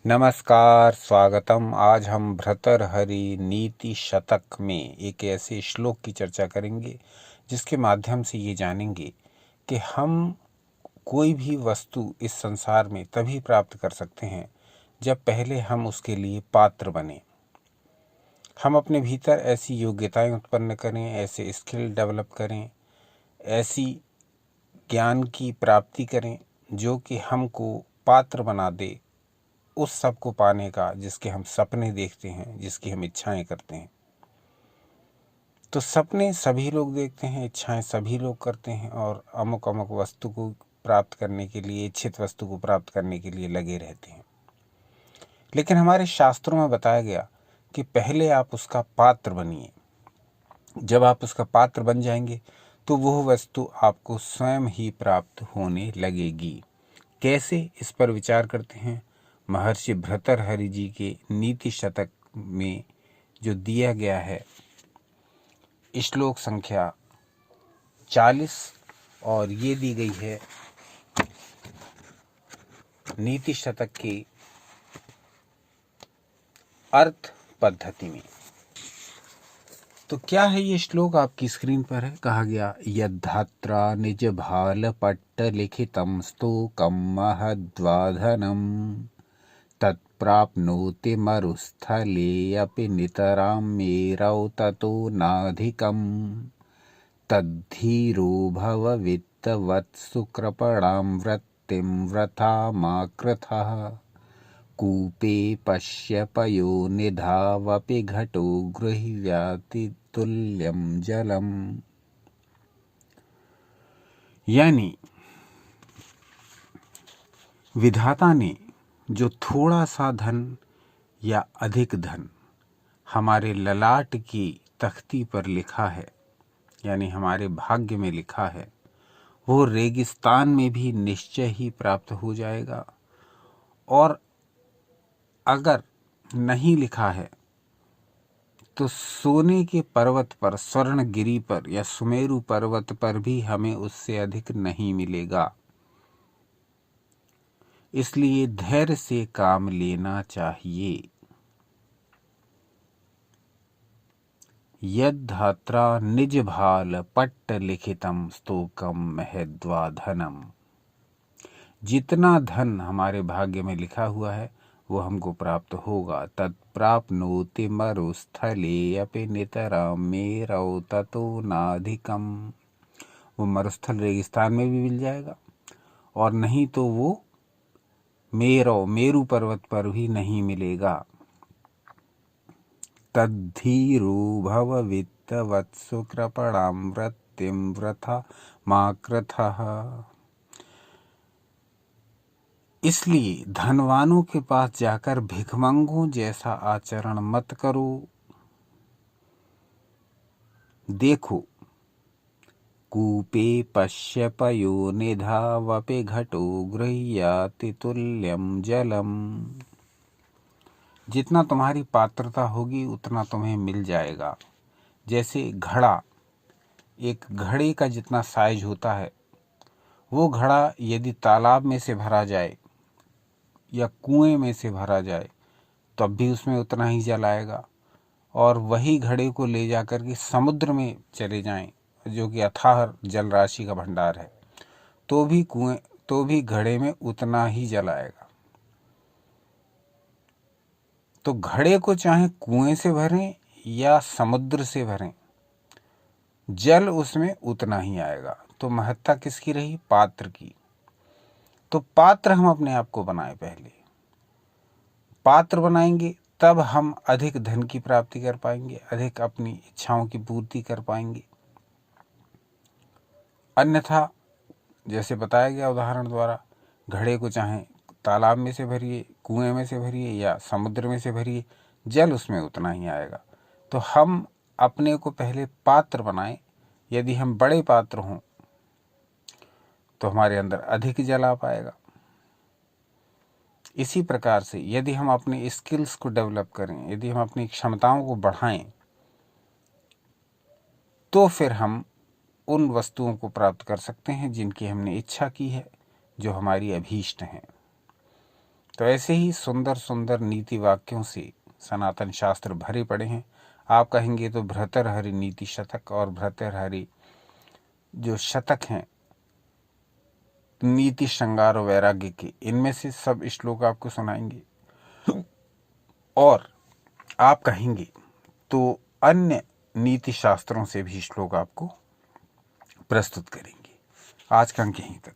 नमस्कार, स्वागतम। आज हम भर्तृहरि नीति शतक में एक ऐसे श्लोक की चर्चा करेंगे जिसके माध्यम से ये जानेंगे कि हम कोई भी वस्तु इस संसार में तभी प्राप्त कर सकते हैं जब पहले हम उसके लिए पात्र बने। हम अपने भीतर ऐसी योग्यताएं उत्पन्न करें, ऐसे स्किल डेवलप करें, ऐसी ज्ञान की प्राप्ति करें जो कि हमको पात्र बना दे उस सब को पाने का जिसके हम सपने देखते हैं, जिसकी हम इच्छाएं करते हैं। तो सपने सभी लोग देखते हैं, इच्छाएं सभी लोग करते हैं और अमुक अमुक वस्तु को प्राप्त करने के लिए, इच्छित वस्तु को प्राप्त करने के लिए लगे रहते हैं। लेकिन हमारे शास्त्रों में बताया गया कि पहले आप उसका पात्र बनिए। जब आप उसका पात्र बन जाएंगे तो वह वस्तु आपको स्वयं ही प्राप्त होने लगेगी। कैसे, इस पर विचार करते हैं। महर्षि भर्तृहरि जी के नीति शतक में जो दिया गया है श्लोक संख्या 40 और ये दी गई है नीति शतक के अर्थ पद्धति में। तो क्या है ये श्लोक? आपकी स्क्रीन पर है। कहा गया, यद्धात्रा निज भाल पट्ट लिखितम स्तोकम महद्वाधनम तत्प्राप्नोति मरुस्थले अपि नितरां मेरौ ततो नाधिकम् तद्धीरो भव वित्तवत्सु कृपणां वृत्तिं वृथामाकृथः कूपे पश्य पयोनिधावपि घटो गृह्याति तुल्यं जलम्। यानी विधाता ने जो थोड़ा सा धन या अधिक धन हमारे ललाट की तख्ती पर लिखा है, यानी हमारे भाग्य में लिखा है, वो रेगिस्तान में भी निश्चय ही प्राप्त हो जाएगा। और अगर नहीं लिखा है तो सोने के पर्वत पर, स्वर्णगिरी पर या सुमेरु पर्वत पर भी हमें उससे अधिक नहीं मिलेगा। इसलिए धैर्य से काम लेना चाहिए। यद्धात्रा निज भाल पट्ट लिखितम स्तोकम महद्वाधनम। जितना धन हमारे भाग्य में लिखा हुआ है वो हमको प्राप्त होगा। तत्प्राप्नोति मरुस्थले अपि नितरां मेरौ ततो नाधिकम। वो मरुस्थल रेगिस्तान में भी मिल जाएगा और नहीं तो वो मेरु पर्वत पर भी नहीं मिलेगा। तद्धीरो भव वित्तवत्सु कृपणां वृत्तिं वृथा माकृथः। इसलिए धनवानों के पास जाकर भिखमंगों जैसा आचरण मत करो। देखो, कूपे पश्य पयोनिधावपि घटो गृह्याति तुल्यं जलम। जितना तुम्हारी पात्रता होगी उतना तुम्हें मिल जाएगा। जैसे घड़ा, एक घड़े का जितना साइज होता है, वो घड़ा यदि तालाब में से भरा जाए या कुएं में से भरा जाए तब भी उसमें उतना ही जल आएगा। और वही घड़े को ले जाकर के समुद्र में चले जाएं, जो कि अथाह जल राशि का भंडार है, तो भी घड़े में उतना ही जल आएगा। तो घड़े को चाहे कुएं से भरें या समुद्र से भरें, जल उसमें उतना ही आएगा। तो महत्ता किसकी रही? पात्र की। तो पात्र हम अपने आप को बनाएं। पहले पात्र बनाएंगे तब हम अधिक धन की प्राप्ति कर पाएंगे, अधिक अपनी इच्छाओं की पूर्ति कर पाएंगे। अन्यथा जैसे बताया गया उदाहरण द्वारा, घड़े को चाहे तालाब में से भरिए, कुएं में से भरिए या समुद्र में से भरिए, जल उसमें उतना ही आएगा। तो हम अपने को पहले पात्र बनाएं। यदि हम बड़े पात्र हों तो हमारे अंदर अधिक जल आ पाएगा। इसी प्रकार से यदि हम अपने स्किल्स को डेवलप करें, यदि हम अपनी क्षमताओं को बढ़ाएं, तो फिर हम उन वस्तुओं को प्राप्त कर सकते हैं जिनकी हमने इच्छा की है, जो हमारी अभीष्ट हैं। तो ऐसे ही सुंदर सुंदर नीति वाक्यों से सनातन शास्त्र भरे पड़े हैं। आप कहेंगे तो भर्तृहरि नीति शतक और भर्तृहरि जो शतक हैं नीति श्रृंगार और वैराग्य के, इनमें से सब श्लोक आपको सुनाएंगे। और आप कहेंगे तो अन्य नीति शास्त्रों से भी श्लोक आपको प्रस्तुत करेंगे। आज का अंक यहीं तक।